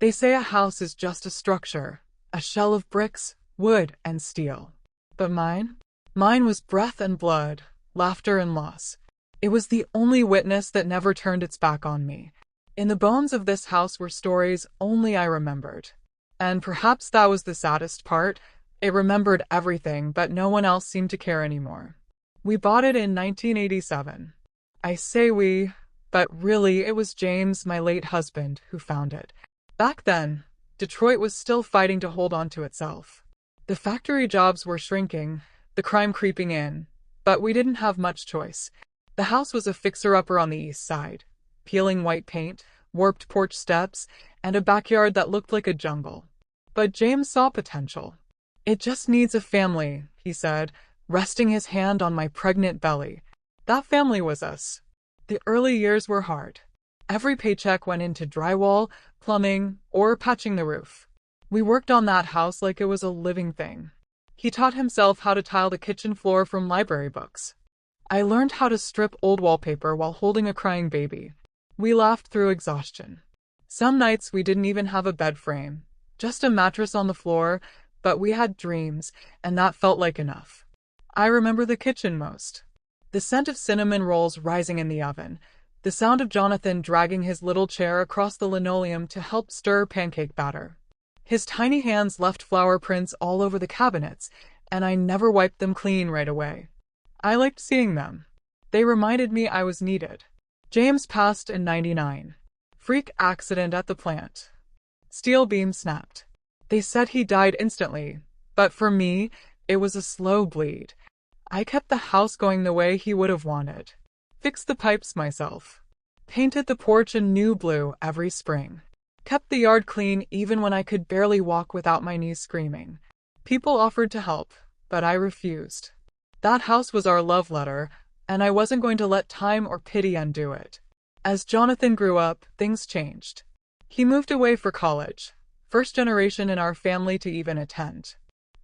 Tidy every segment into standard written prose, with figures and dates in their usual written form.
They say a house is just a structure, a shell of bricks, wood, and steel. But mine was breath and blood, laughter and loss. It was the only witness that never turned its back on me. In the bones of this house were stories only I remembered. And perhaps that was the saddest part. It remembered everything, but no one else seemed to care anymore. We bought it in 1987. I say we, but really it was James, my late husband, who found it. Back then, Detroit was still fighting to hold on to itself. The factory jobs were shrinking, the crime creeping in, but we didn't have much choice. The house was a fixer-upper on the east side. Peeling white paint, warped porch steps, and a backyard that looked like a jungle. But James saw potential. "It just needs a family," he said, resting his hand on my pregnant belly. That family was us. The early years were hard. Every paycheck went into drywall, plumbing, or patching the roof. We worked on that house like it was a living thing. He taught himself how to tile the kitchen floor from library books. I learned how to strip old wallpaper while holding a crying baby. We laughed through exhaustion. Some nights we didn't even have a bed frame, just a mattress on the floor, but we had dreams, and that felt like enough. I remember the kitchen most. The scent of cinnamon rolls rising in the oven, the sound of Jonathan dragging his little chair across the linoleum to help stir pancake batter. His tiny hands left flour prints all over the cabinets, and I never wiped them clean right away. I liked seeing them. They reminded me I was needed. James passed in '99. Freak accident at the plant. Steel beam snapped. They said he died instantly, but for me, it was a slow bleed. I kept the house going the way he would have wanted. Fixed the pipes myself. Painted the porch a new blue every spring. Kept the yard clean even when I could barely walk without my knees screaming. People offered to help, but I refused. That house was our love letter, and I wasn't going to let time or pity undo it. As Jonathan grew up, things changed. He moved away for college, first generation in our family to even attend.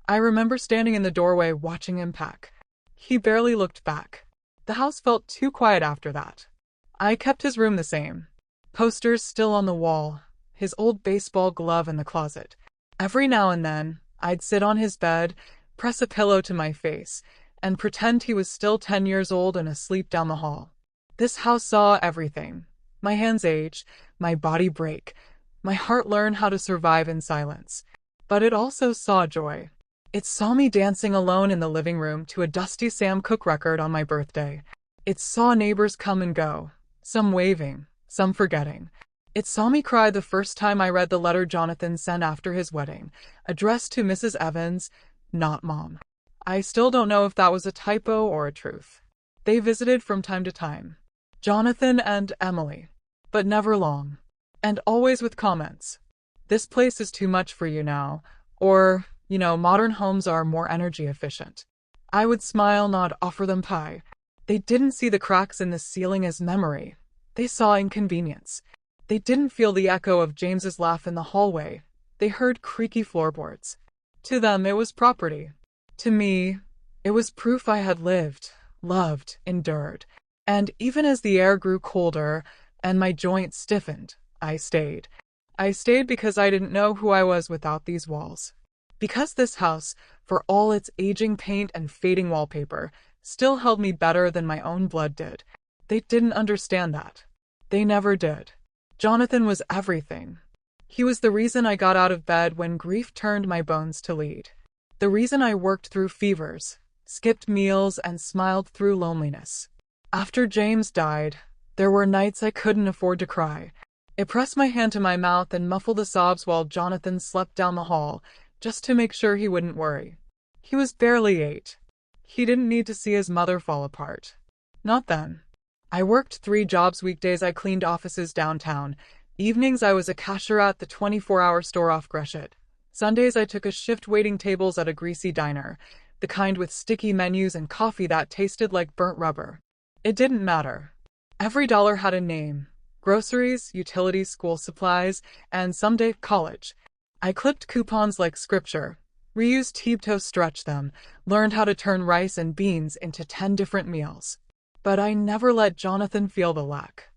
I remember standing in the doorway watching him pack. He barely looked back. The house felt too quiet after that. I kept his room the same. Posters still on the wall, his old baseball glove in the closet. Every now and then, I'd sit on his bed, press a pillow to my face, and pretend he was still 10 years old and asleep down the hall. This house saw everything. My hands age, my body break, my heart learn how to survive in silence. But it also saw joy. It saw me dancing alone in the living room to a Dusty Sam Cooke record on my birthday. It saw neighbors come and go, some waving, some forgetting. It saw me cry the first time I read the letter Jonathan sent after his wedding, addressed to Mrs. Evans, not Mom. I still don't know if that was a typo or a truth. They visited from time to time. Jonathan and Emily. But never long. And always with comments. "This place is too much for you now," or, "modern homes are more energy efficient." I would smile, nod, offer them pie. They didn't see the cracks in the ceiling as memory. They saw inconvenience. They didn't feel the echo of James's laugh in the hallway. They heard creaky floorboards. To them, it was property. To me, it was proof I had lived, loved, endured. And even as the air grew colder and my joints stiffened, I stayed. I stayed because I didn't know who I was without these walls. Because this house, for all its aging paint and fading wallpaper, still held me better than my own blood did. They didn't understand that. They never did. Jonathan was everything. He was the reason I got out of bed when grief turned my bones to lead. The reason I worked through fevers, skipped meals, and smiled through loneliness. After James died, there were nights I couldn't afford to cry. I pressed my hand to my mouth and muffled the sobs while Jonathan slept down the hall, just to make sure he wouldn't worry. He was barely 8. He didn't need to see his mother fall apart. Not then. I worked 3 jobs weekdays. I cleaned offices downtown. Evenings I was a cashier at the 24-hour store off Gresham. Sundays I took a shift waiting tables at a greasy diner, the kind with sticky menus and coffee that tasted like burnt rubber. It didn't matter. Every dollar had a name. Groceries, utilities, school supplies, and someday college. I clipped coupons like scripture, reused Tebto, stretched them, learned how to turn rice and beans into 10 different meals. But I never let Jonathan feel the lack.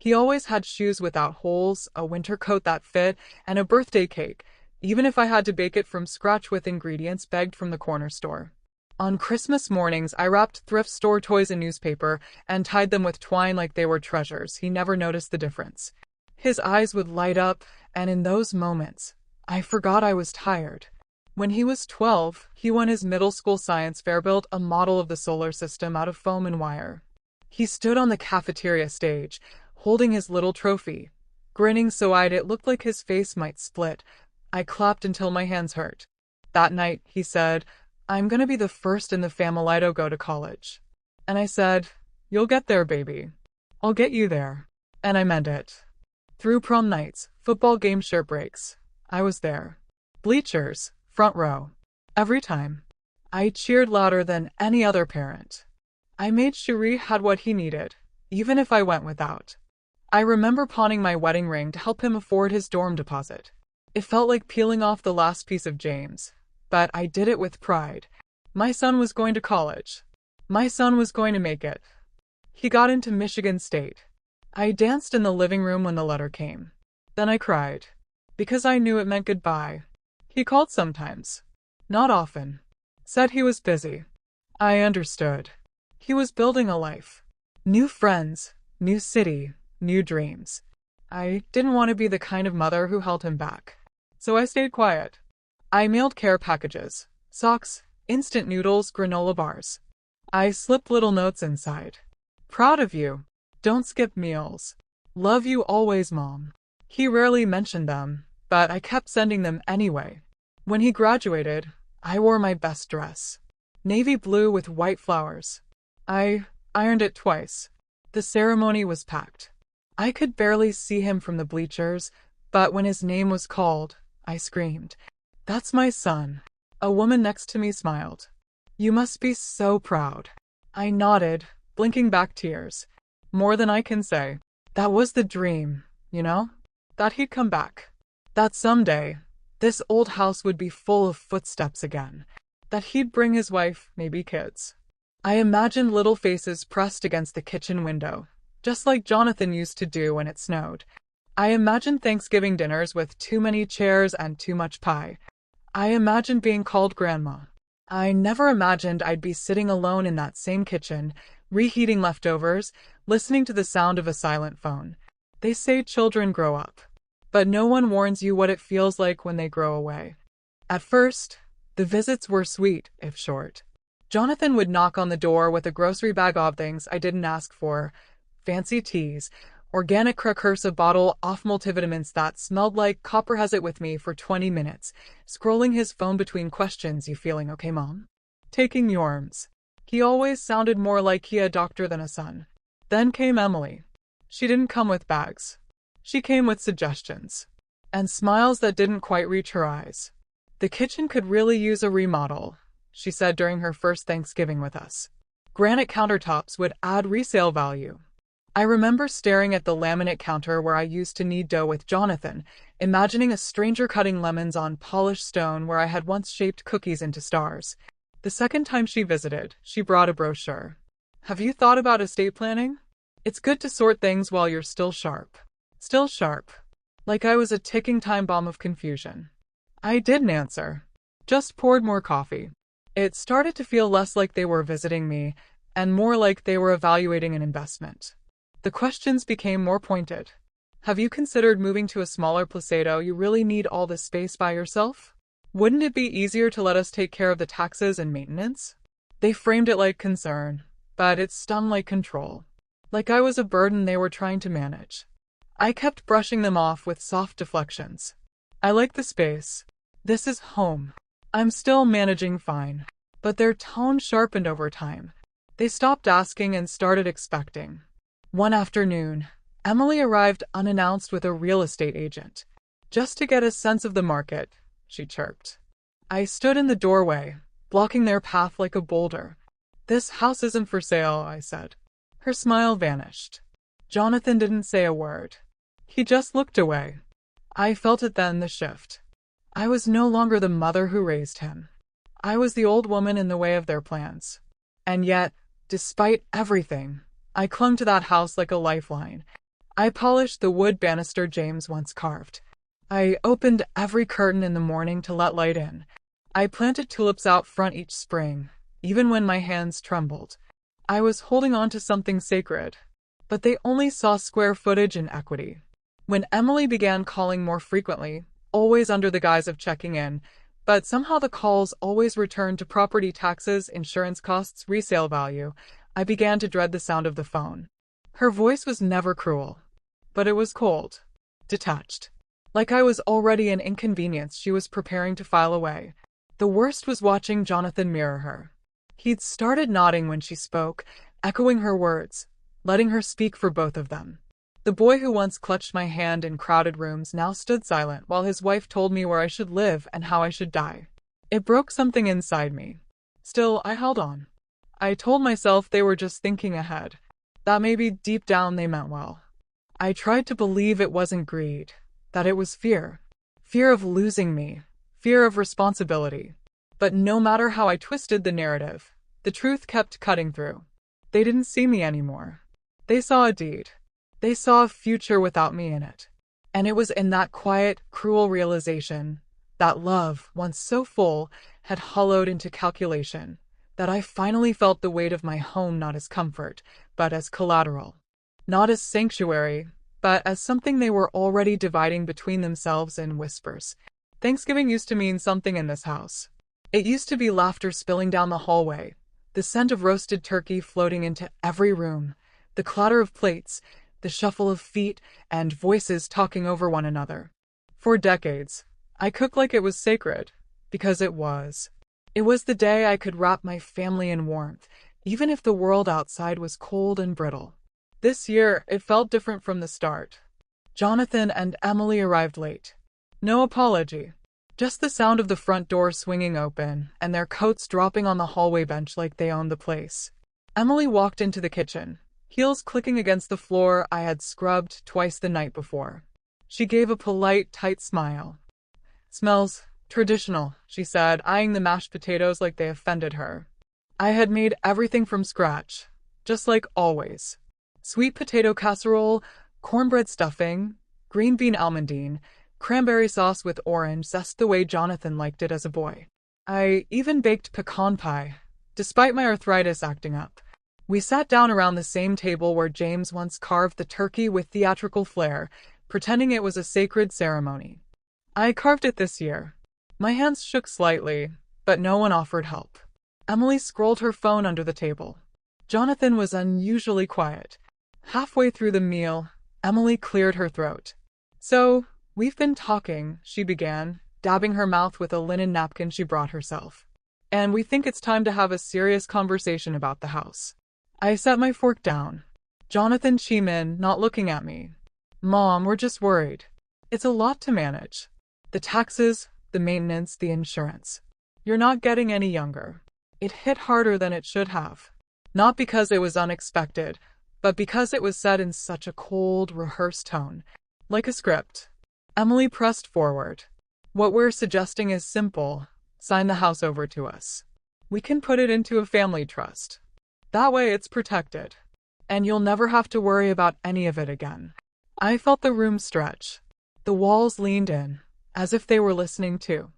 He always had shoes without holes, a winter coat that fit, and a birthday cake, even if I had to bake it from scratch with ingredients begged from the corner store. On Christmas mornings, I wrapped thrift store toys in newspaper and tied them with twine like they were treasures. He never noticed the difference. His eyes would light up, and in those moments, I forgot I was tired. When he was 12, he won his middle school science fair, built a model of the solar system out of foam and wire. He stood on the cafeteria stage, holding his little trophy, grinning so wide it looked like his face might split. I clapped until my hands hurt. That night, he said, "I'm gonna be the first in the family to go to college." And I said, "You'll get there, baby. I'll get you there." And I meant it. Through prom nights, football game shirt breaks, I was there. Bleachers, front row. Every time. I cheered louder than any other parent. I made sure he had what he needed, even if I went without. I remember pawning my wedding ring to help him afford his dorm deposit. It felt like peeling off the last piece of James, but I did it with pride. My son was going to college. My son was going to make it. He got into Michigan State. I danced in the living room when the letter came. Then I cried, because I knew it meant goodbye. He called sometimes. Not often. Said he was busy. I understood. He was building a life. New friends, new city, new dreams. I didn't want to be the kind of mother who held him back. So I stayed quiet. I mailed care packages, socks, instant noodles, granola bars. I slipped little notes inside. Proud of you. Don't skip meals. Love you always, Mom. He rarely mentioned them, but I kept sending them anyway. When he graduated, I wore my best dress. Navy blue with white flowers. I ironed it twice. The ceremony was packed. I could barely see him from the bleachers, but when his name was called, I screamed, "That's my son." A woman next to me smiled. "You must be so proud." I nodded, blinking back tears. More than I can say. That was the dream, you know? That he'd come back. That someday, this old house would be full of footsteps again. That he'd bring his wife, maybe kids. I imagined little faces pressed against the kitchen window, just like Jonathan used to do when it snowed. I imagined Thanksgiving dinners with too many chairs and too much pie. I imagined being called Grandma. I never imagined I'd be sitting alone in that same kitchen, reheating leftovers, listening to the sound of a silent phone. They say children grow up, but no one warns you what it feels like when they grow away. At first, the visits were sweet, if short. Jonathan would knock on the door with a grocery bag of things I didn't ask for, fancy teas, organic Cracursa bottle of multivitamins that smelled like copper. Has it with me for 20 minutes, scrolling his phone between questions. "You feeling okay, Mom?" "Taking Yorms." He always sounded more like he had a doctor than a son. Then came Emily. She didn't come with bags. She came with suggestions. And smiles that didn't quite reach her eyes. "The kitchen could really use a remodel," she said during her first Thanksgiving with us. "Granite countertops would add resale value." I remember staring at the laminate counter where I used to knead dough with Jonathan, imagining a stranger cutting lemons on polished stone where I had once shaped cookies into stars. The second time she visited, she brought a brochure. "Have you thought about estate planning? It's good to sort things while you're still sharp." Still sharp. Like I was a ticking time bomb of confusion. I didn't answer. Just poured more coffee. It started to feel less like they were visiting me, and more like they were evaluating an investment. The questions became more pointed. "Have you considered moving to a smaller Placido? You really need all this space by yourself? Wouldn't it be easier to let us take care of the taxes and maintenance?" They framed it like concern, but it stung like control. Like I was a burden they were trying to manage. I kept brushing them off with soft deflections. "I like the space. This is home. I'm still managing fine." But their tone sharpened over time. They stopped asking and started expecting. One afternoon, Emily arrived unannounced with a real estate agent. "Just to get a sense of the market," she chirped. I stood in the doorway, blocking their path like a boulder. "This house isn't for sale," I said. Her smile vanished. Jonathan didn't say a word. He just looked away. I felt it then, the shift. I was no longer the mother who raised him. I was the old woman in the way of their plans. And yet, despite everything, I clung to that house like a lifeline. I polished the wood banister James once carved. I opened every curtain in the morning to let light in. I planted tulips out front each spring, even when my hands trembled. I was holding on to something sacred, but they only saw square footage and equity. When Emily began calling more frequently, always under the guise of checking in, but somehow the calls always returned to property taxes, insurance costs, resale value, I began to dread the sound of the phone. Her voice was never cruel, but it was cold, detached. Like I was already an inconvenience she was preparing to file away. The worst was watching Jonathan mirror her. He'd started nodding when she spoke, echoing her words, letting her speak for both of them. The boy who once clutched my hand in crowded rooms now stood silent while his wife told me where I should live and how I should die. It broke something inside me. Still, I held on. I told myself they were just thinking ahead, that maybe deep down they meant well. I tried to believe it wasn't greed, that it was fear. Fear of losing me, fear of responsibility. But no matter how I twisted the narrative, the truth kept cutting through. They didn't see me anymore. They saw a deed. They saw a future without me in it. And it was in that quiet, cruel realization that love, once so full, had hollowed into calculation, that I finally felt the weight of my home not as comfort, but as collateral. Not as sanctuary, but as something they were already dividing between themselves in whispers. Thanksgiving used to mean something in this house. It used to be laughter spilling down the hallway, the scent of roasted turkey floating into every room, the clatter of plates, the shuffle of feet, and voices talking over one another. For decades, I cooked like it was sacred, because it was. It was the day I could wrap my family in warmth, even if the world outside was cold and brittle. This year, it felt different from the start. Jonathan and Emily arrived late. No apology. Just the sound of the front door swinging open, and their coats dropping on the hallway bench like they owned the place. Emily walked into the kitchen, heels clicking against the floor I had scrubbed twice the night before. She gave a polite, tight smile. "Smells traditional," she said, eyeing the mashed potatoes like they offended her. I had made everything from scratch, just like always. Sweet potato casserole, cornbread stuffing, green bean almondine, cranberry sauce with orange zest the way Jonathan liked it as a boy. I even baked pecan pie, despite my arthritis acting up. We sat down around the same table where James once carved the turkey with theatrical flair, pretending it was a sacred ceremony. I carved it this year. My hands shook slightly, but no one offered help. Emily scrolled her phone under the table. Jonathan was unusually quiet. Halfway through the meal, Emily cleared her throat. "So, we've been talking," she began, dabbing her mouth with a linen napkin she brought herself. "And we think it's time to have a serious conversation about the house." I set my fork down. Jonathan chimed in, not looking at me. "Mom, we're just worried. It's a lot to manage. The taxes, the maintenance, the insurance. You're not getting any younger." It hit harder than it should have. Not because it was unexpected, but because it was said in such a cold, rehearsed tone, like a script. Emily pressed forward. "What we're suggesting is simple. Sign the house over to us. We can put it into a family trust. That way it's protected. And you'll never have to worry about any of it again." I felt the room stretch. The walls leaned in, as if they were listening too.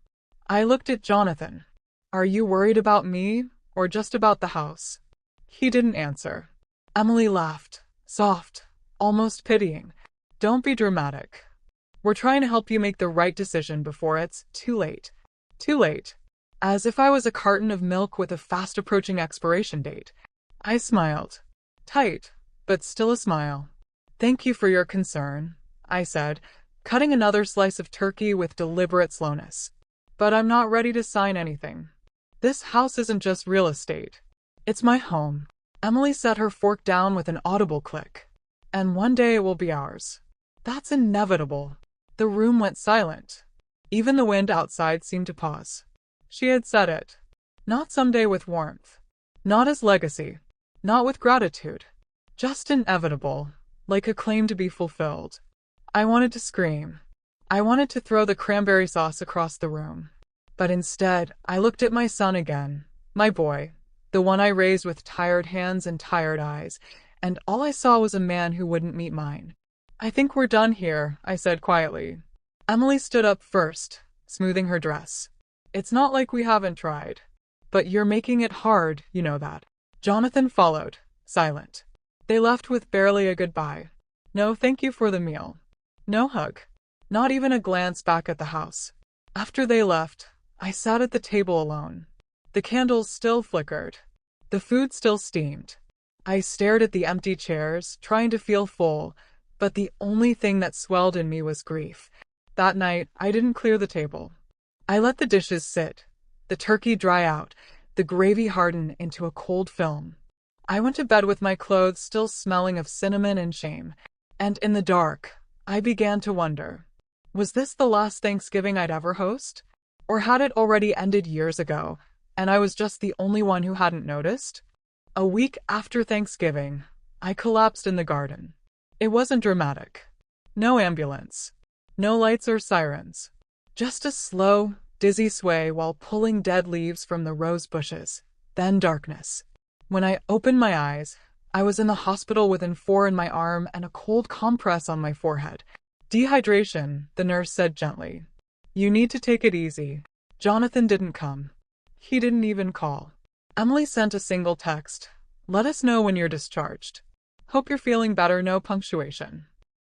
I looked at Jonathan. "Are you worried about me, or just about the house?" He didn't answer. Emily laughed, soft, almost pitying. "Don't be dramatic. We're trying to help you make the right decision before it's too late." Too late. As if I was a carton of milk with a fast-approaching expiration date. I smiled. Tight, but still a smile. "Thank you for your concern," I said, cutting another slice of turkey with deliberate slowness. "But I'm not ready to sign anything. This house isn't just real estate. It's my home." Emily set her fork down with an audible click. "And one day it will be ours. That's inevitable." The room went silent. Even the wind outside seemed to pause. She had said it. Not someday with warmth. Not as legacy. Not with gratitude. Just inevitable, like a claim to be fulfilled. I wanted to scream. I wanted to throw the cranberry sauce across the room. But instead, I looked at my son again, my boy, the one I raised with tired hands and tired eyes, and all I saw was a man who wouldn't meet mine. "I think we're done here," I said quietly. Emily stood up first, smoothing her dress. "It's not like we haven't tried. But you're making it hard, you know that." Jonathan followed, silent. They left with barely a goodbye. No thank you for the meal. No hug. Not even a glance back at the house. After they left, I sat at the table alone. The candles still flickered. The food still steamed. I stared at the empty chairs, trying to feel full, but the only thing that swelled in me was grief. That night, I didn't clear the table. I let the dishes sit, the turkey dry out, the gravy harden into a cold film. I went to bed with my clothes still smelling of cinnamon and shame, and in the dark, I began to wonder, was this the last Thanksgiving I'd ever host? Or had it already ended years ago, and I was just the only one who hadn't noticed? A week after Thanksgiving, I collapsed in the garden. It wasn't dramatic. No ambulance. No lights or sirens. Just a slow, dizzy sway while pulling dead leaves from the rose bushes. Then darkness. When I opened my eyes, I was in the hospital with N4 in my arm and a cold compress on my forehead. "Dehydration," the nurse said gently. "You need to take it easy." Jonathan didn't come. He didn't even call. Emily sent a single text. "Let us know when you're discharged. Hope you're feeling better." No punctuation.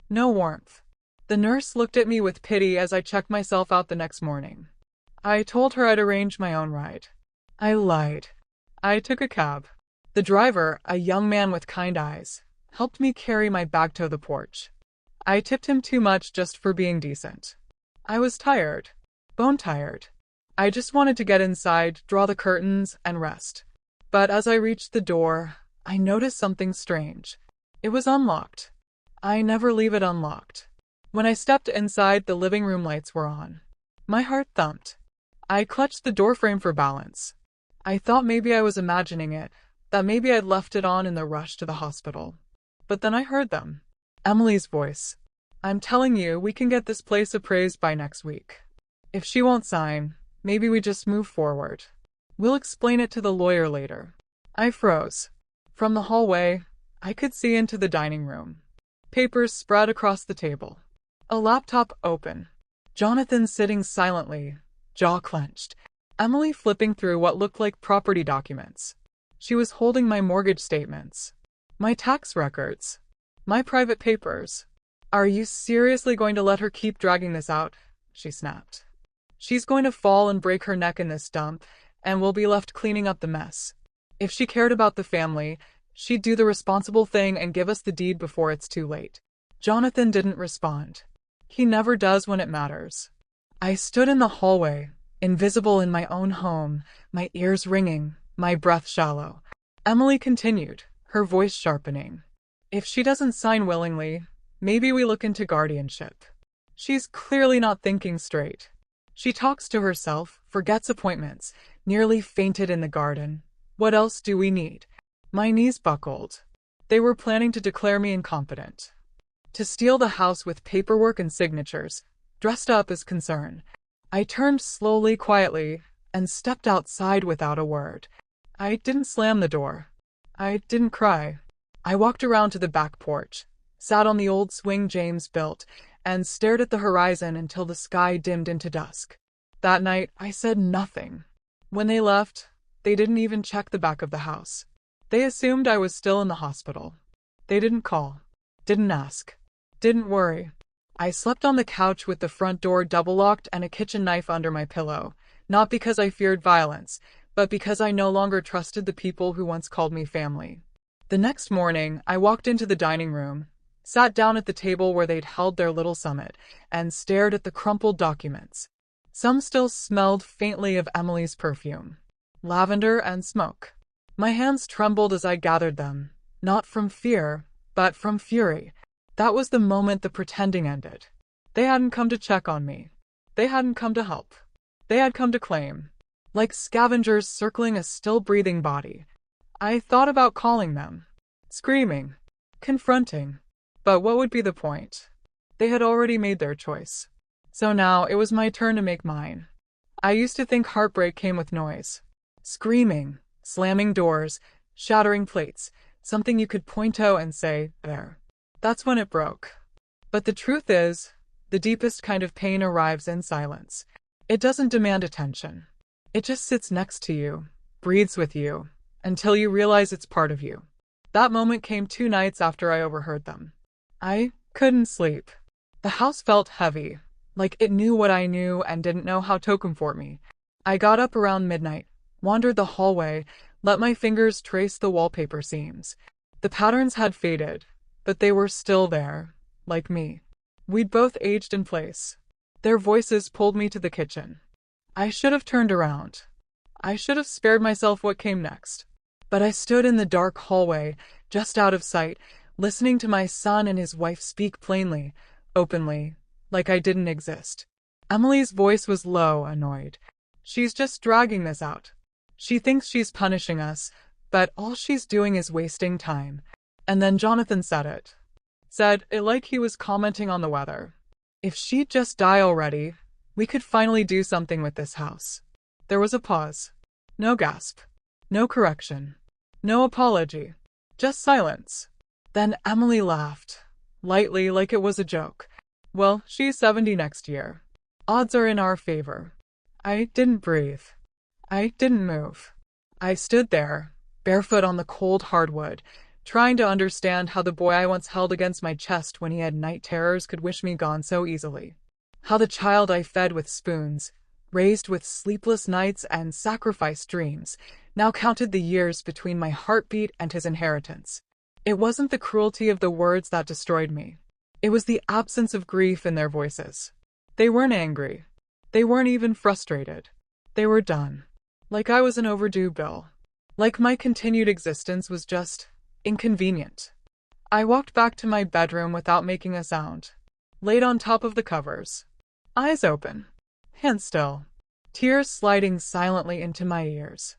No warmth. The nurse looked at me with pity as I checked myself out the next morning. I told her I'd arrange my own ride. I lied. I took a cab. The driver, a young man with kind eyes, helped me carry my bag to the porch. I tipped him too much just for being decent. I was tired. Bone tired. I just wanted to get inside, draw the curtains, and rest. But as I reached the door, I noticed something strange. It was unlocked. I never leave it unlocked. When I stepped inside, the living room lights were on. My heart thumped. I clutched the doorframe for balance. I thought maybe I was imagining it, that maybe I'd left it on in the rush to the hospital. But then I heard them. Emily's voice. "I'm telling you, we can get this place appraised by next week. If she won't sign, maybe we just move forward. We'll explain it to the lawyer later." I froze. From the hallway, I could see into the dining room. Papers spread across the table. A laptop open. Jonathan sitting silently, jaw clenched. Emily flipping through what looked like property documents. She was holding my mortgage statements, my tax records, my private papers. "Are you seriously going to let her keep dragging this out?" she snapped. "She's going to fall and break her neck in this dump, and we'll be left cleaning up the mess. If she cared about the family, she'd do the responsible thing and give us the deed before it's too late." Jonathan didn't respond. He never does when it matters. I stood in the hallway, invisible in my own home, my ears ringing, my breath shallow. Emily continued, her voice sharpening. "If she doesn't sign willingly, maybe we look into guardianship. She's clearly not thinking straight. She talks to herself, forgets appointments, nearly fainted in the garden. What else do we need?" My knees buckled. They were planning to declare me incompetent. To steal the house with paperwork and signatures, dressed up as concern. I turned slowly, quietly, and stepped outside without a word. I didn't slam the door. I didn't cry. I walked around to the back porch, sat on the old swing James built, and stared at the horizon until the sky dimmed into dusk. That night, I said nothing. When they left, they didn't even check the back of the house. They assumed I was still in the hospital. They didn't call, didn't ask, didn't worry. I slept on the couch with the front door double-locked and a kitchen knife under my pillow, not because I feared violence, but because I no longer trusted the people who once called me family. The next morning, I walked into the dining room, sat down at the table where they'd held their little summit, and stared at the crumpled documents. Some still smelled faintly of Emily's perfume, lavender and smoke. My hands trembled as I gathered them, not from fear, but from fury. That was the moment the pretending ended. They hadn't come to check on me. They hadn't come to help. They had come to claim. Like scavengers circling a still-breathing body. I thought about calling them. Screaming. Confronting. But what would be the point? They had already made their choice. So now it was my turn to make mine. I used to think heartbreak came with noise. Screaming, slamming doors, shattering plates, something you could point to and say, "There." That's when it broke. But the truth is, the deepest kind of pain arrives in silence. It doesn't demand attention. It just sits next to you, breathes with you, until you realize it's part of you. That moment came 2 nights after I overheard them. I couldn't sleep. The house felt heavy, like it knew what I knew and didn't know how to comfort me. I got up around midnight, wandered the hallway, let my fingers trace the wallpaper seams. The patterns had faded, but they were still there, like me. We'd both aged in place. Their voices pulled me to the kitchen. I should have turned around. I should have spared myself what came next. But I stood in the dark hallway, just out of sight, listening to my son and his wife speak plainly, openly, like I didn't exist. Emily's voice was low, annoyed. She's just dragging this out. She thinks she's punishing us, but all she's doing is wasting time. And then Jonathan said it. Said it like he was commenting on the weather. If she'd just die already, we could finally do something with this house. There was a pause. No gasp. No correction. No apology. Just silence. Then Emily laughed, lightly like it was a joke. Well, she's 70 next year. Odds are in our favor. I didn't breathe. I didn't move. I stood there, barefoot on the cold hardwood, trying to understand how the boy I once held against my chest when he had night terrors could wish me gone so easily. How the child I fed with spoons, raised with sleepless nights and sacrificed dreams, now counted the years between my heartbeat and his inheritance. It wasn't the cruelty of the words that destroyed me. It was the absence of grief in their voices. They weren't angry. They weren't even frustrated. They were done. Like I was an overdue bill. Like my continued existence was just inconvenient. I walked back to my bedroom without making a sound. Laid on top of the covers. Eyes open. Hands still. Tears sliding silently into my ears.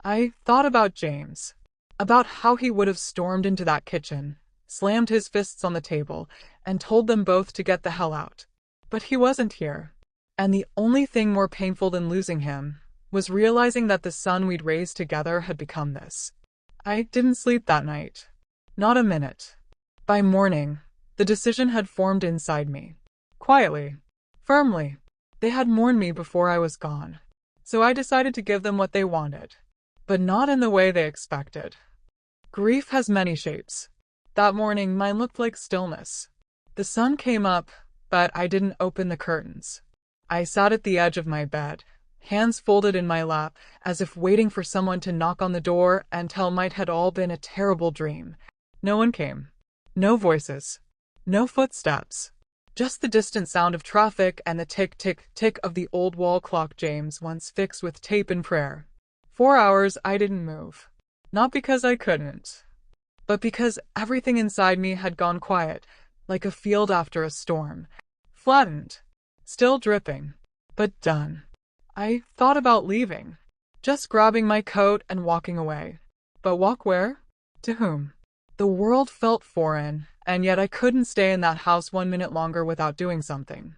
I thought about James. About how he would have stormed into that kitchen, slammed his fists on the table, and told them both to get the hell out. But he wasn't here. And the only thing more painful than losing him was realizing that the son we'd raised together had become this. I didn't sleep that night. Not a minute. By morning, the decision had formed inside me. Quietly. Firmly. They had mourned me before I was gone. So I decided to give them what they wanted. But not in the way they expected. Grief has many shapes. That morning, mine looked like stillness. The sun came up, but I didn't open the curtains. I sat at the edge of my bed, hands folded in my lap, as if waiting for someone to knock on the door and tell me it had all been a terrible dream. No one came. No voices. No footsteps. Just the distant sound of traffic and the tick-tick-tick of the old wall clock James once fixed with tape and prayer. 4 hours I didn't move. Not because I couldn't, but because everything inside me had gone quiet, like a field after a storm. Flattened. Still dripping. But done. I thought about leaving. Just grabbing my coat and walking away. But walk where? To whom? The world felt foreign, and yet I couldn't stay in that house 1 minute longer without doing something.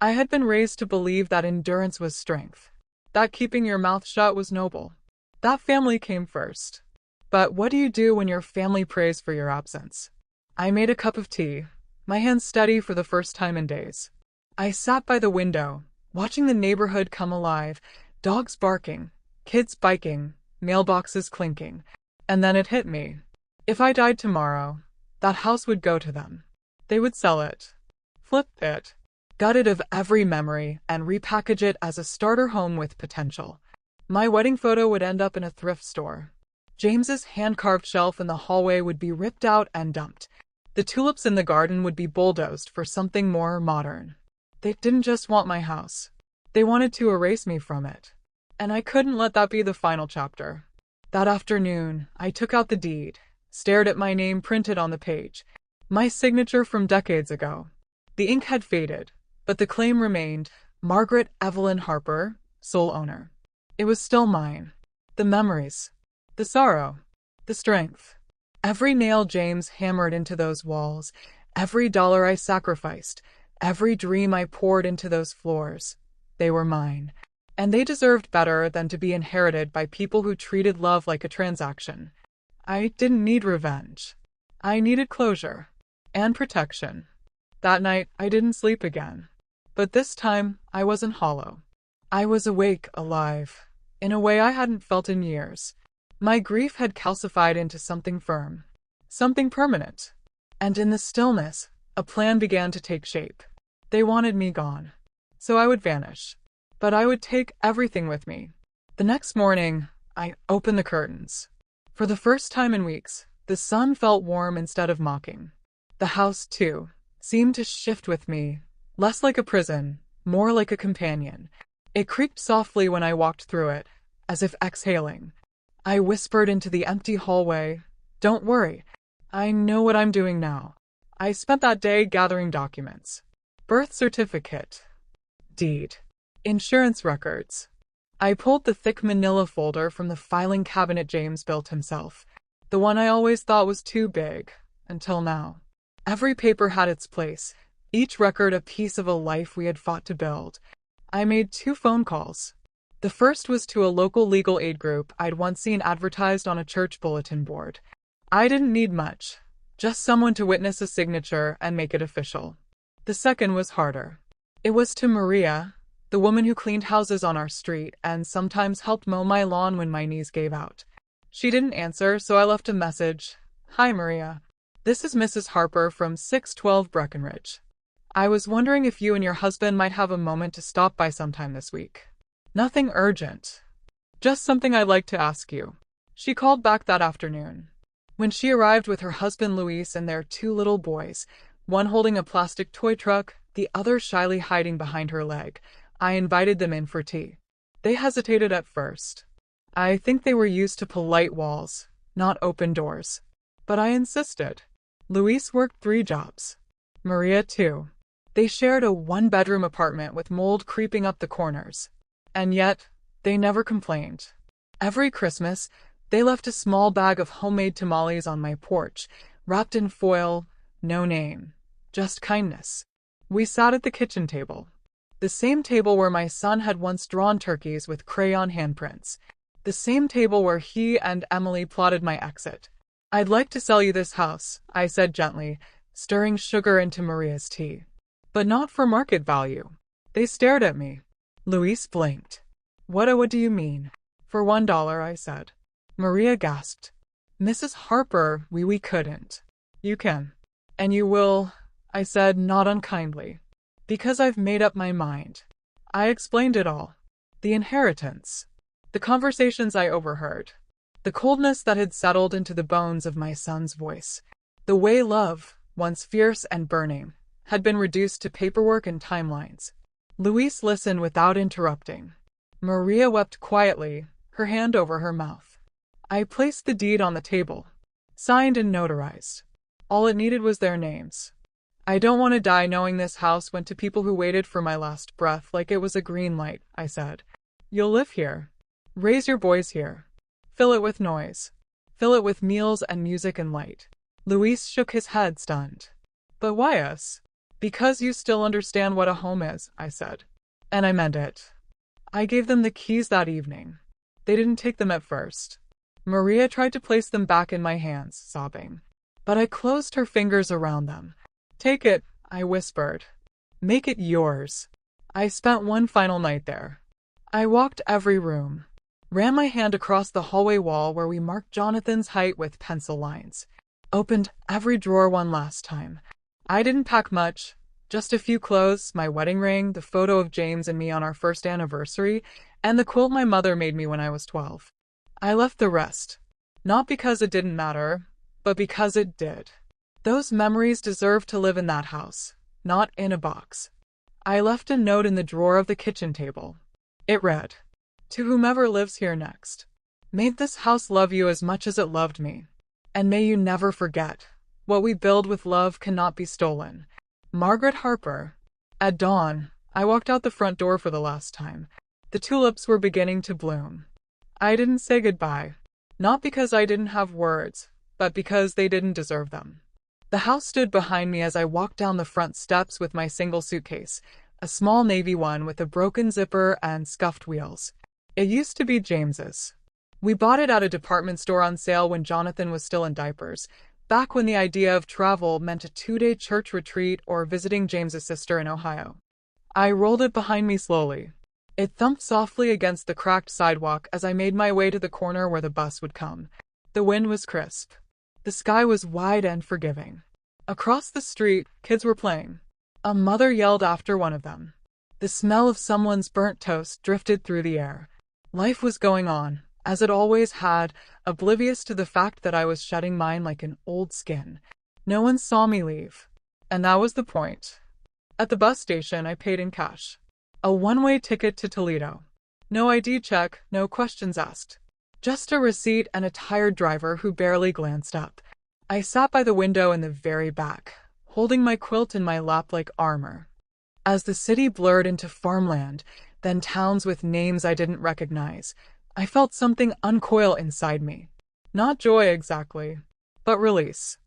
I had been raised to believe that endurance was strength. That keeping your mouth shut was noble. That family came first. But what do you do when your family prays for your absence? I made a cup of tea, my hands steady for the first time in days. I sat by the window, watching the neighborhood come alive, dogs barking, kids biking, mailboxes clinking. And then it hit me. If I died tomorrow, that house would go to them. They would sell it, flip it, gut it of every memory, and repackage it as a starter home with potential. My wedding photo would end up in a thrift store. James's hand-carved shelf in the hallway would be ripped out and dumped. The tulips in the garden would be bulldozed for something more modern. They didn't just want my house. They wanted to erase me from it. And I couldn't let that be the final chapter. That afternoon, I took out the deed, stared at my name printed on the page. My signature from decades ago. The ink had faded, but the claim remained, Margaret Evelyn Harper, sole owner. It was still mine. The memories. The sorrow. The strength. Every nail James hammered into those walls, every dollar I sacrificed, every dream I poured into those floors. They were mine. And they deserved better than to be inherited by people who treated love like a transaction. I didn't need revenge. I needed closure. And protection. That night, I didn't sleep again. But this time, I wasn't hollow. I was awake, alive, in a way I hadn't felt in years. My grief had calcified into something firm, something permanent. And in the stillness, a plan began to take shape. They wanted me gone, so I would vanish. But I would take everything with me. The next morning, I opened the curtains. For the first time in weeks, the sun felt warm instead of mocking. The house, too, seemed to shift with me, less like a prison, more like a companion. It creaked softly when I walked through it, as if exhaling. I whispered into the empty hallway, "Don't worry, I know what I'm doing now." I spent that day gathering documents. Birth certificate, deed, insurance records. I pulled the thick manila folder from the filing cabinet James built himself, the one I always thought was too big, until now. Every paper had its place, each record a piece of a life we had fought to build. I made 2 phone calls. The first was to a local legal aid group I'd once seen advertised on a church bulletin board. I didn't need much, just someone to witness a signature and make it official. The second was harder. It was to Maria, the woman who cleaned houses on our street and sometimes helped mow my lawn when my knees gave out. She didn't answer, so I left a message. "Hi, Maria. This is Mrs. Harper from 612 Breckenridge. I was wondering if you and your husband might have a moment to stop by sometime this week. Nothing urgent. Just something I'd like to ask you." She called back that afternoon. When she arrived with her husband Luis and their 2 little boys, one holding a plastic toy truck, the other shyly hiding behind her leg, I invited them in for tea. They hesitated at first. I think they were used to polite walls, not open doors. But I insisted. Luis worked 3 jobs. Maria, too. They shared a 1-bedroom apartment with mold creeping up the corners. And yet, they never complained. Every Christmas, they left a small bag of homemade tamales on my porch, wrapped in foil, no name, just kindness. We sat at the kitchen table. The same table where my son had once drawn turkeys with crayon handprints. The same table where he and Emily plotted my exit. "I'd like to sell you this house," I said gently, stirring sugar into Maria's tea. "But not for market value." They stared at me. Luis blinked. What do you mean?" "For $1, I said. Maria gasped. "Mrs. Harper, we couldn't." "You can. And you will," I said, not unkindly. "Because I've made up my mind." I explained it all. The inheritance. The conversations I overheard. The coldness that had settled into the bones of my son's voice. The way love, once fierce and burning, had been reduced to paperwork and timelines. Luis listened without interrupting. Maria wept quietly, her hand over her mouth. I placed the deed on the table, signed and notarized. All it needed was their names. "I don't want to die knowing this house went to people who waited for my last breath like it was a green light," I said. "You'll live here. Raise your boys here. Fill it with noise. Fill it with meals and music and light." Luis shook his head, stunned. "But why us?" "Because you still understand what a home is," I said. And I meant it. I gave them the keys that evening. They didn't take them at first. Maria tried to place them back in my hands, sobbing. But I closed her fingers around them. "Take it," I whispered. "Make it yours." I spent one final night there. I walked every room, ran my hand across the hallway wall where we marked Jonathan's height with pencil lines, opened every drawer one last time. I didn't pack much, just a few clothes, my wedding ring, the photo of James and me on our first anniversary, and the quilt my mother made me when I was 12. I left the rest, not because it didn't matter, but because it did. Those memories deserve to live in that house, not in a box. I left a note in the drawer of the kitchen table. It read, "To whomever lives here next, may this house love you as much as it loved me, and may you never forget, what we build with love cannot be stolen. Margaret Harper." At dawn, I walked out the front door for the last time. The tulips were beginning to bloom. I didn't say goodbye, not because I didn't have words, but because they didn't deserve them. The house stood behind me as I walked down the front steps with my single suitcase, a small navy one with a broken zipper and scuffed wheels. It used to be James's. We bought it at a department store on sale when Jonathan was still in diapers, back when the idea of travel meant a 2-day church retreat or visiting James's sister in Ohio. I rolled it behind me slowly. It thumped softly against the cracked sidewalk as I made my way to the corner where the bus would come. The wind was crisp. The sky was wide and forgiving. Across the street, kids were playing. A mother yelled after one of them. The smell of someone's burnt toast drifted through the air. Life was going on, as it always had, oblivious to the fact that I was shedding mine like an old skin. No one saw me leave. And that was the point. At the bus station, I paid in cash. A one-way ticket to Toledo. No ID check, no questions asked. Just a receipt and a tired driver who barely glanced up. I sat by the window in the very back, holding my quilt in my lap like armor. As the city blurred into farmland, then towns with names I didn't recognize, I felt something uncoil inside me. Not joy exactly, but release.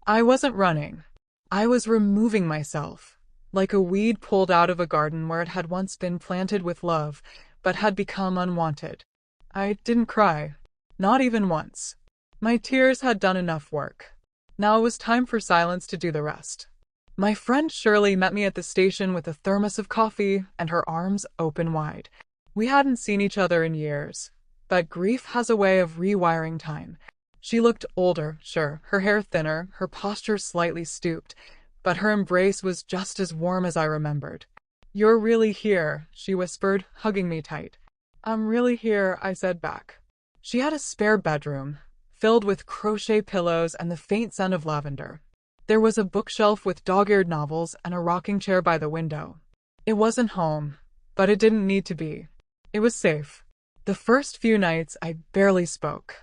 I wasn't running. I was removing myself, like a weed pulled out of a garden where it had once been planted with love, but had become unwanted. I didn't cry. Not even once. My tears had done enough work. Now it was time for silence to do the rest. My friend Shirley met me at the station with a thermos of coffee and her arms open wide. We hadn't seen each other in years, but grief has a way of rewiring time. She looked older, sure, her hair thinner, her posture slightly stooped, but her embrace was just as warm as I remembered. "You're really here," she whispered, hugging me tight. "I'm really here," I said back. She had a spare bedroom, filled with crochet pillows and the faint scent of lavender. There was a bookshelf with dog-eared novels and a rocking chair by the window. It wasn't home, but it didn't need to be. It was safe. The first few nights, I barely spoke.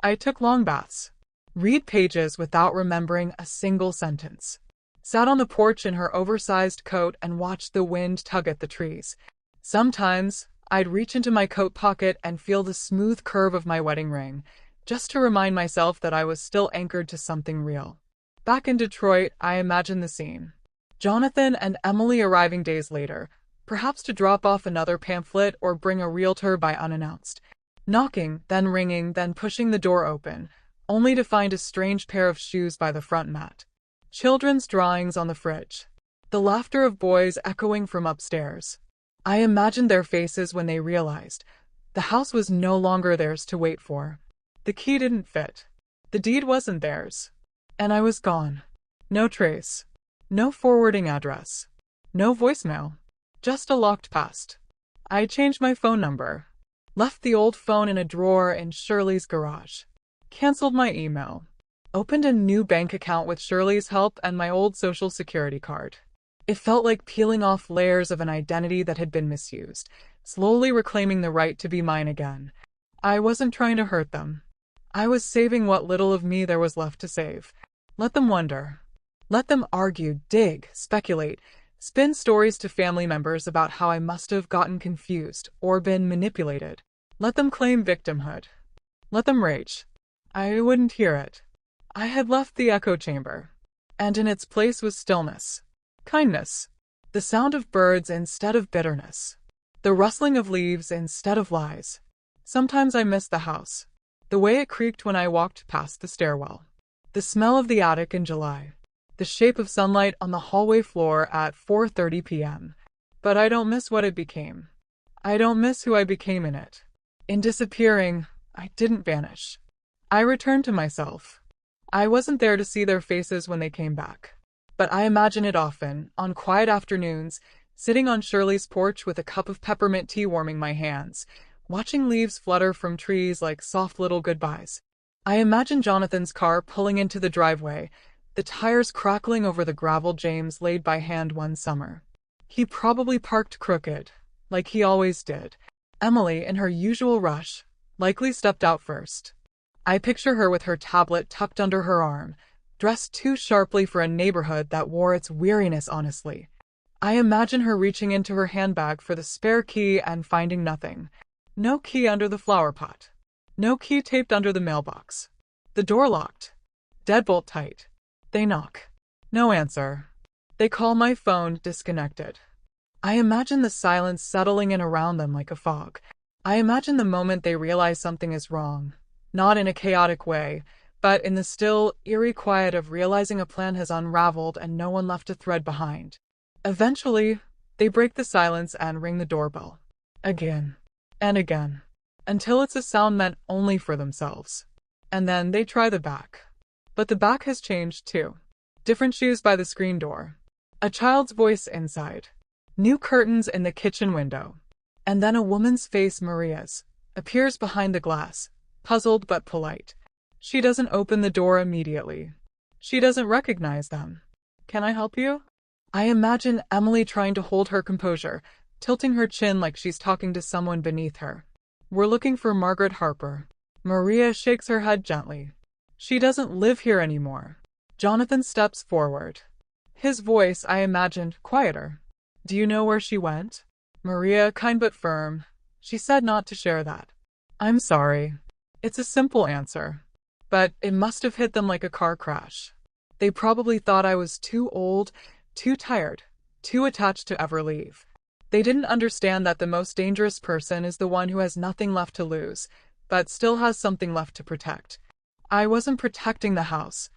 I took long baths, read pages without remembering a single sentence, sat on the porch in her oversized coat and watched the wind tug at the trees. Sometimes, I'd reach into my coat pocket and feel the smooth curve of my wedding ring, just to remind myself that I was still anchored to something real. Back in Detroit, I imagined the scene. Jonathan and Emily arriving days later, perhaps to drop off another pamphlet or bring a realtor by unannounced. Knocking, then ringing, then pushing the door open, only to find a strange pair of shoes by the front mat. Children's drawings on the fridge. The laughter of boys echoing from upstairs. I imagined their faces when they realized the house was no longer theirs to wait for. The key didn't fit. The deed wasn't theirs. And I was gone. No trace. No forwarding address. No voicemail. Just a locked past. I changed my phone number. Left the old phone in a drawer in Shirley's garage. Canceled my email. Opened a new bank account with Shirley's help and my old social security card. It felt like peeling off layers of an identity that had been misused, slowly reclaiming the right to be mine again. I wasn't trying to hurt them. I was saving what little of me there was left to save. Let them wonder. Let them argue, dig, speculate, spin stories to family members about how I must have gotten confused or been manipulated. Let them claim victimhood. Let them rage. I wouldn't hear it. I had left the echo chamber, and in its place was stillness, kindness, the sound of birds instead of bitterness, the rustling of leaves instead of lies. Sometimes I missed the house, the way it creaked when I walked past the stairwell, the smell of the attic in July, the shape of sunlight on the hallway floor at 4:30 p.m. But I don't miss what it became. I don't miss who I became in it. In disappearing, I didn't vanish. I returned to myself. I wasn't there to see their faces when they came back. But I imagine it often, on quiet afternoons, sitting on Shirley's porch with a cup of peppermint tea warming my hands, watching leaves flutter from trees like soft little goodbyes. I imagine Jonathan's car pulling into the driveway, the tires crackling over the gravel James laid by hand one summer. He probably parked crooked, like he always did. Emily, in her usual rush, likely stepped out first. I picture her with her tablet tucked under her arm, dressed too sharply for a neighborhood that wore its weariness honestly. I imagine her reaching into her handbag for the spare key and finding nothing. No key under the flower pot. No key taped under the mailbox. The door locked. Deadbolt tight. They knock. No answer. They call my phone disconnected. I imagine the silence settling in around them like a fog. I imagine the moment they realize something is wrong. Not in a chaotic way, but in the still, eerie quiet of realizing a plan has unraveled and no one left a thread behind. Eventually, they break the silence and ring the doorbell. Again. And again. Until it's a sound meant only for themselves. And then they try the back. But the back has changed too. Different shoes by the screen door. A child's voice inside. New curtains in the kitchen window. And then a woman's face, Maria's, appears behind the glass, puzzled but polite. She doesn't open the door immediately. She doesn't recognize them. "Can I help you?" I imagine Emily trying to hold her composure, tilting her chin like she's talking to someone beneath her. "We're looking for Margaret Harper." Maria shakes her head gently. "She doesn't live here anymore." Jonathan steps forward. His voice, I imagined, quieter. "Do you know where she went?" Maria, kind but firm. She said not to share that. "I'm sorry." It's a simple answer. But it must have hit them like a car crash. They probably thought I was too old, too tired, too attached to ever leave. They didn't understand that the most dangerous person is the one who has nothing left to lose, but still has something left to protect. I wasn't protecting the house.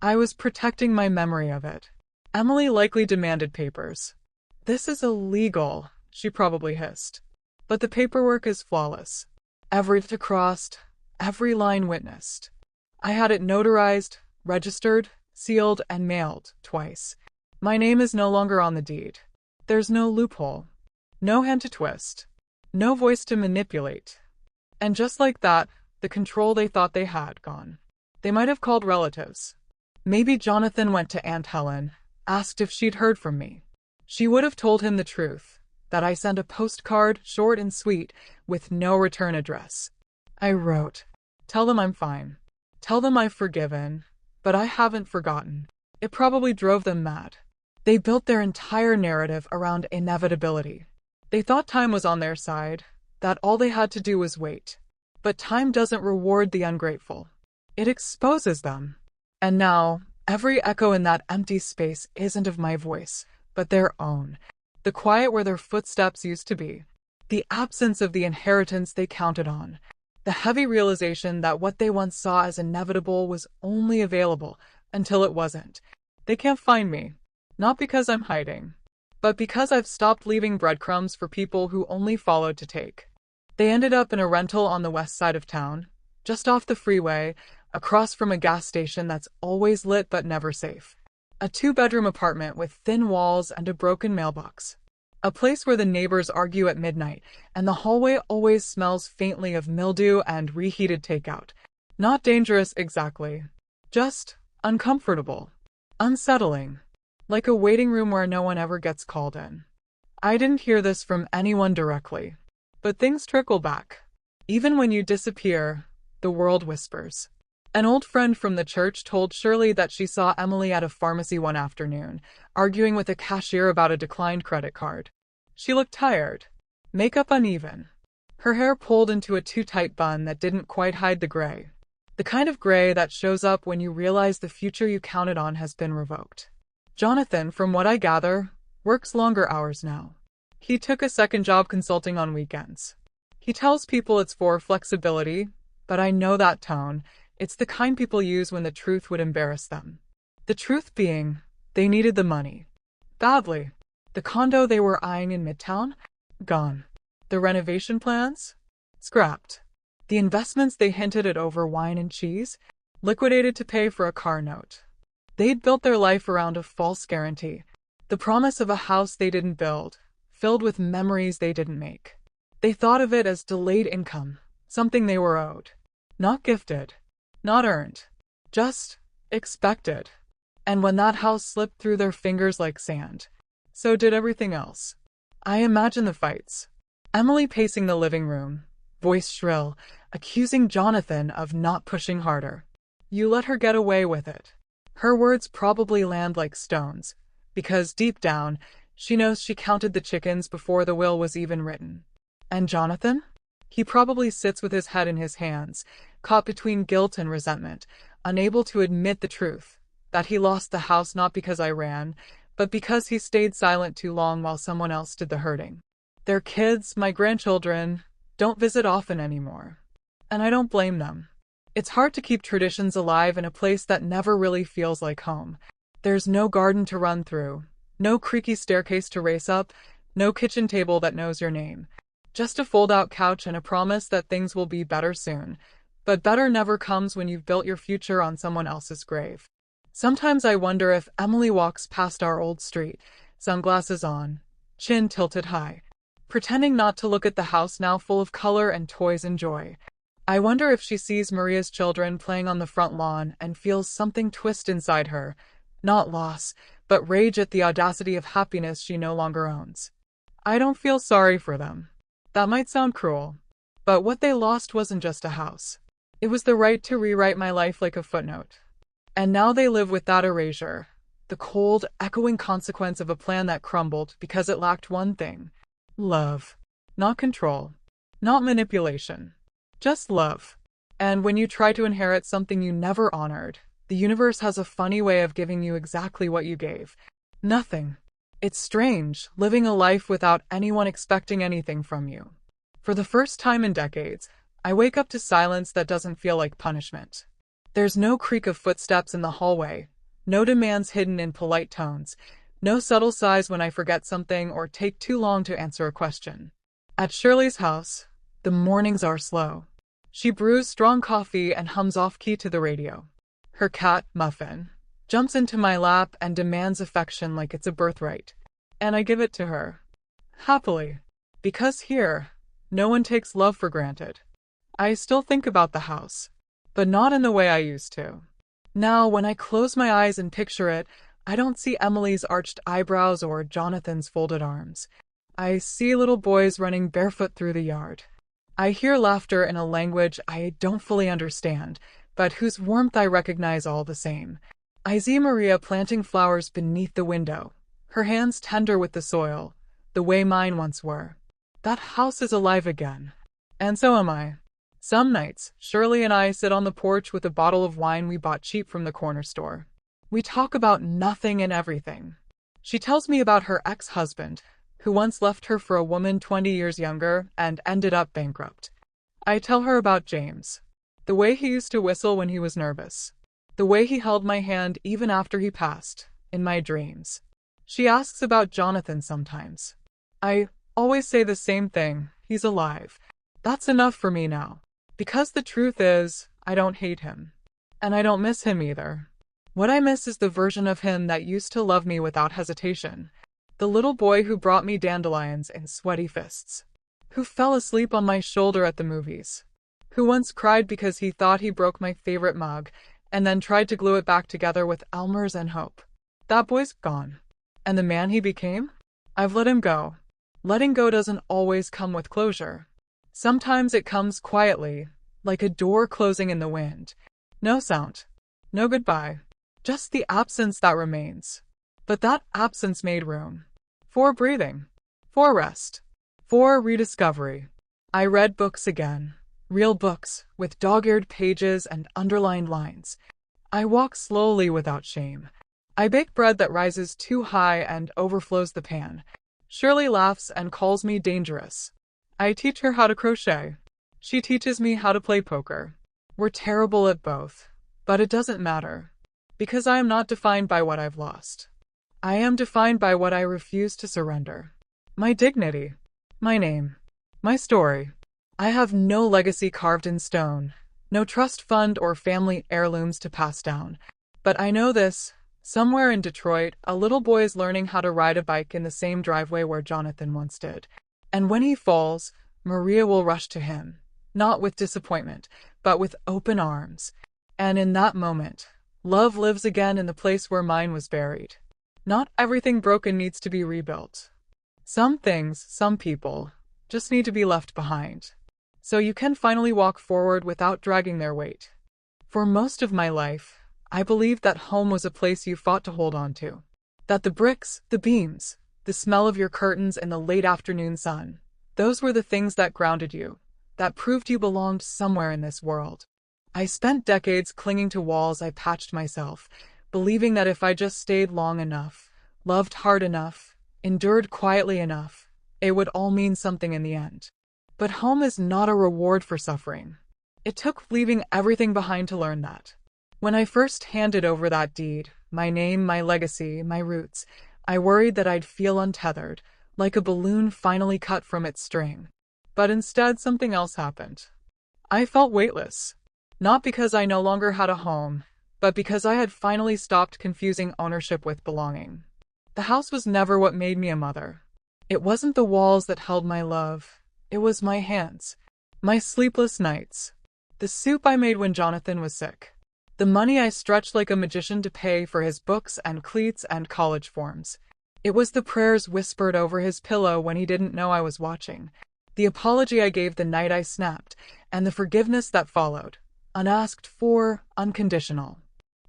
I was protecting my memory of it. Emily likely demanded papers. "This is illegal," she probably hissed. But the paperwork is flawless. Every T crossed, every line witnessed. I had it notarized, registered, sealed, and mailed twice. My name is no longer on the deed. There's no loophole. No hand to twist. No voice to manipulate. And just like that, the control they thought they had gone. They might have called relatives. Maybe Jonathan went to Aunt Helen, asked if she'd heard from me. She would have told him the truth, that I sent a postcard, short and sweet, with no return address. I wrote, "Tell them I'm fine. Tell them I've forgiven, but I haven't forgotten." It probably drove them mad. They built their entire narrative around inevitability. They thought time was on their side, that all they had to do was wait. But time doesn't reward the ungrateful. It exposes them. And now, every echo in that empty space isn't of my voice, but their own. The quiet where their footsteps used to be. The absence of the inheritance they counted on. The heavy realization that what they once saw as inevitable was only available until it wasn't. They can't find me. Not because I'm hiding, but because I've stopped leaving breadcrumbs for people who only followed to take. They ended up in a rental on the west side of town, just off the freeway, across from a gas station that's always lit but never safe. A 2-bedroom apartment with thin walls and a broken mailbox. A place where the neighbors argue at midnight, and the hallway always smells faintly of mildew and reheated takeout. Not dangerous exactly. Just uncomfortable. Unsettling. Like a waiting room where no one ever gets called in. I didn't hear this from anyone directly. But things trickle back. Even when you disappear, the world whispers. An old friend from the church told Shirley that she saw Emily at a pharmacy one afternoon, arguing with a cashier about a declined credit card. She looked tired. Makeup uneven. Her hair pulled into a too-tight bun that didn't quite hide the gray. The kind of gray that shows up when you realize the future you counted on has been revoked. Jonathan, from what I gather, works longer hours now. He took a second job consulting on weekends. He tells people it's for flexibility, but I know that tone. It's the kind people use when the truth would embarrass them. The truth being, they needed the money. Badly. The condo they were eyeing in Midtown? Gone. The renovation plans? Scrapped. The investments they hinted at over wine and cheese? Liquidated to pay for a car note. They'd built their life around a false guarantee. The promise of a house they didn't build, filled with memories they didn't make. They thought of it as delayed income, something they were owed. Not gifted. Not earned. Just expected. And when that house slipped through their fingers like sand, so did everything else. I imagine the fights. Emily pacing the living room, voice shrill, accusing Jonathan of not pushing harder. You let her get away with it. Her words probably land like stones, because deep down, she knows she counted the chickens before the will was even written. And Jonathan? He probably sits with his head in his hands, caught between guilt and resentment, unable to admit the truth, that he lost the house not because I ran, but because he stayed silent too long while someone else did the hurting. Their kids, my grandchildren, don't visit often anymore. And I don't blame them. It's hard to keep traditions alive in a place that never really feels like home. There's no garden to run through, no creaky staircase to race up, no kitchen table that knows your name. Just a fold-out couch and a promise that things will be better soon. But better never comes when you've built your future on someone else's grave. Sometimes I wonder if Emily walks past our old street, sunglasses on, chin tilted high, pretending not to look at the house now full of color and toys and joy. I wonder if she sees Maria's children playing on the front lawn and feels something twist inside her, not loss, but rage at the audacity of happiness she no longer owns. I don't feel sorry for them. That might sound cruel, but what they lost wasn't just a house. It was the right to rewrite my life like a footnote. And now they live with that erasure, the cold, echoing consequence of a plan that crumbled because it lacked one thing: love. Not control. Not manipulation. Just love. And when you try to inherit something you never honored, the universe has a funny way of giving you exactly what you gave. Nothing. It's strange, living a life without anyone expecting anything from you. For the first time in decades, I wake up to silence that doesn't feel like punishment. There's no creak of footsteps in the hallway, no demands hidden in polite tones, no subtle sighs when I forget something or take too long to answer a question. At Shirley's house, the mornings are slow. She brews strong coffee and hums off-key to the radio. Her cat, Muffin, jumps into my lap and demands affection like it's a birthright. And I give it to her. Happily. Because here, no one takes love for granted. I still think about the house, but not in the way I used to. Now, when I close my eyes and picture it, I don't see Emily's arched eyebrows or Jonathan's folded arms. I see little boys running barefoot through the yard. I hear laughter in a language I don't fully understand, but whose warmth I recognize all the same. I see Maria planting flowers beneath the window, her hands tender with the soil, the way mine once were. That house is alive again. And so am I. Some nights, Shirley and I sit on the porch with a bottle of wine we bought cheap from the corner store. We talk about nothing and everything. She tells me about her ex-husband, who once left her for a woman 20 years younger and ended up bankrupt. I tell her about James. The way he used to whistle when he was nervous. The way he held my hand even after he passed, in my dreams. She asks about Jonathan sometimes. I always say the same thing: he's alive. That's enough for me now. Because the truth is, I don't hate him. And I don't miss him either. What I miss is the version of him that used to love me without hesitation. The little boy who brought me dandelions in sweaty fists. Who fell asleep on my shoulder at the movies. Who once cried because he thought he broke my favorite mug, and then tried to glue it back together with Elmer's and hope. That boy's gone. And the man he became? I've let him go. Letting go doesn't always come with closure. Sometimes it comes quietly, like a door closing in the wind. No sound. No goodbye. Just the absence that remains. But that absence made room. For breathing. For rest. For rediscovery. I read books again. Real books, with dog-eared pages and underlined lines. I walk slowly without shame. I bake bread that rises too high and overflows the pan. Shirley laughs and calls me dangerous. I teach her how to crochet. She teaches me how to play poker. We're terrible at both. But it doesn't matter. Because I am not defined by what I've lost. I am defined by what I refuse to surrender. My dignity. My name. My story. I have no legacy carved in stone, no trust fund or family heirlooms to pass down. But I know this: somewhere in Detroit, a little boy is learning how to ride a bike in the same driveway where Jonathan once did. And when he falls, Maria will rush to him, not with disappointment, but with open arms. And in that moment, love lives again in the place where mine was buried. Not everything broken needs to be rebuilt. Some things, some people, just need to be left behind. So you can finally walk forward without dragging their weight. For most of my life, I believed that home was a place you fought to hold on to. That the bricks, the beams, the smell of your curtains in the late afternoon sun, those were the things that grounded you, that proved you belonged somewhere in this world. I spent decades clinging to walls I patched myself, believing that if I just stayed long enough, loved hard enough, endured quietly enough, it would all mean something in the end. But home is not a reward for suffering. It took leaving everything behind to learn that. When I first handed over that deed, my name, my legacy, my roots, I worried that I'd feel untethered, like a balloon finally cut from its string. But instead, something else happened. I felt weightless. Not because I no longer had a home, but because I had finally stopped confusing ownership with belonging. The house was never what made me a mother. It wasn't the walls that held my love. It was my hands. My sleepless nights. The soup I made when Jonathan was sick. The money I stretched like a magician to pay for his books and cleats and college forms. It was the prayers whispered over his pillow when he didn't know I was watching. The apology I gave the night I snapped, and the forgiveness that followed. Unasked for, unconditional.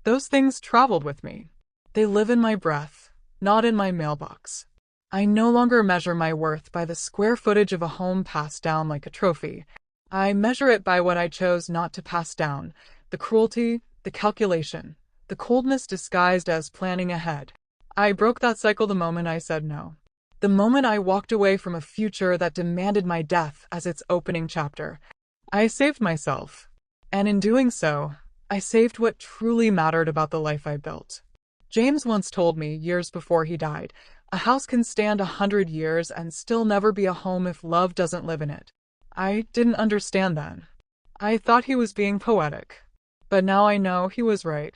Those things traveled with me. They live in my breath, not in my mailbox. I no longer measure my worth by the square footage of a home passed down like a trophy. I measure it by what I chose not to pass down, the cruelty, the calculation, the coldness disguised as planning ahead. I broke that cycle the moment I said no. The moment I walked away from a future that demanded my death as its opening chapter. I saved myself. And in doing so, I saved what truly mattered about the life I built. James once told me, years before he died, a house can stand 100 years and still never be a home if love doesn't live in it. I didn't understand then. I thought he was being poetic. But now I know he was right.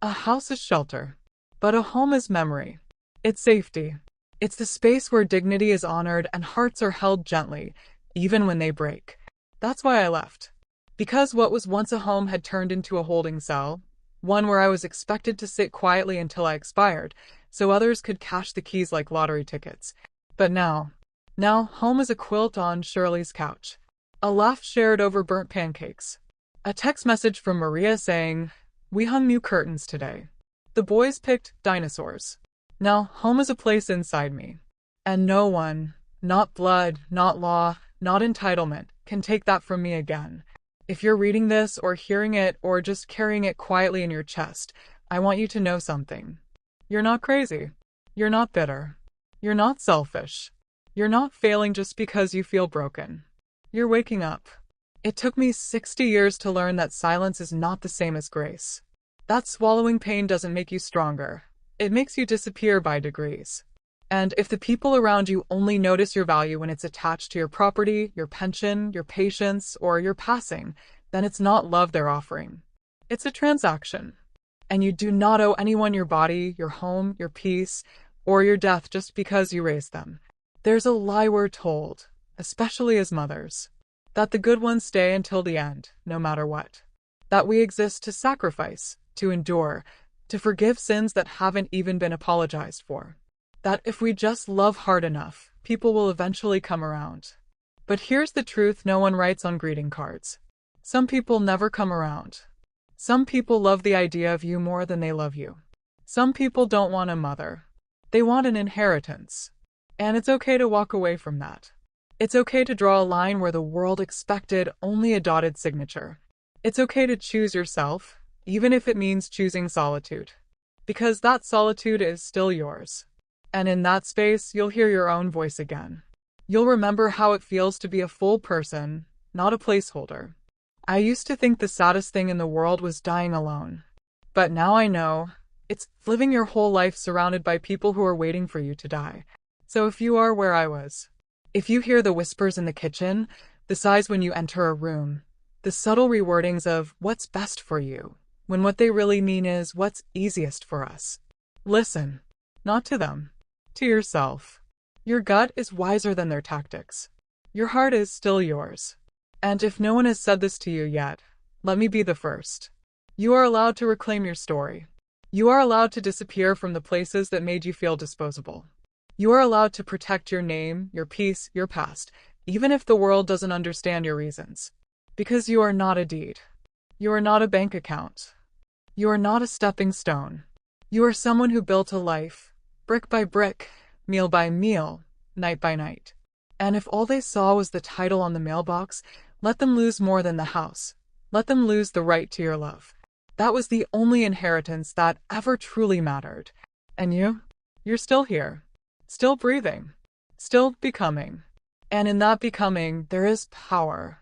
A house is shelter. But a home is memory. It's safety. It's the space where dignity is honored and hearts are held gently, even when they break. That's why I left. Because what was once a home had turned into a holding cell, one where I was expected to sit quietly until I expired, so others could cash the keys like lottery tickets. But now, home is a quilt on Shirley's couch. A laugh shared over burnt pancakes. A text message from Maria saying, "We hung new curtains today." The boys picked dinosaurs. Now, home is a place inside me. And no one, not blood, not law, not entitlement, can take that from me again. If you're reading this or hearing it or just carrying it quietly in your chest, I want you to know something. You're not crazy. You're not bitter. You're not selfish. You're not failing just because you feel broken. You're waking up. It took me 60 years to learn that silence is not the same as grace. That swallowing pain doesn't make you stronger. It makes you disappear by degrees. And if the people around you only notice your value when it's attached to your property, your pension, your patience, or your passing, then it's not love they're offering. It's a transaction. And you do not owe anyone your body, your home, your peace, or your death just because you raised them. There's a lie we're told, especially as mothers, that the good ones stay until the end, no matter what. That we exist to sacrifice, to endure, to forgive sins that haven't even been apologized for. That if we just love hard enough, people will eventually come around. But here's the truth no one writes on greeting cards. Some people never come around. Some people love the idea of you more than they love you. Some people don't want a mother. They want an inheritance. And it's okay to walk away from that. It's okay to draw a line where the world expected only a dotted signature. It's okay to choose yourself, even if it means choosing solitude. Because that solitude is still yours. And in that space, you'll hear your own voice again. You'll remember how it feels to be a full person, not a placeholder. I used to think the saddest thing in the world was dying alone. But now I know, it's living your whole life surrounded by people who are waiting for you to die. So if you are where I was, if you hear the whispers in the kitchen, the sighs when you enter a room, the subtle rewordings of what's best for you, when what they really mean is what's easiest for us. Listen, not to them, to yourself. Your gut is wiser than their tactics. Your heart is still yours. And if no one has said this to you yet, let me be the first. You are allowed to reclaim your story. You are allowed to disappear from the places that made you feel disposable. You are allowed to protect your name, your peace, your past, even if the world doesn't understand your reasons. Because you are not a deed. You are not a bank account. You are not a stepping stone. You are someone who built a life, brick by brick, meal by meal, night by night. And if all they saw was the title on the mailbox, let them lose more than the house. Let them lose the right to your love. That was the only inheritance that ever truly mattered. And you're still here. Still breathing. Still becoming. And in that becoming, there is power.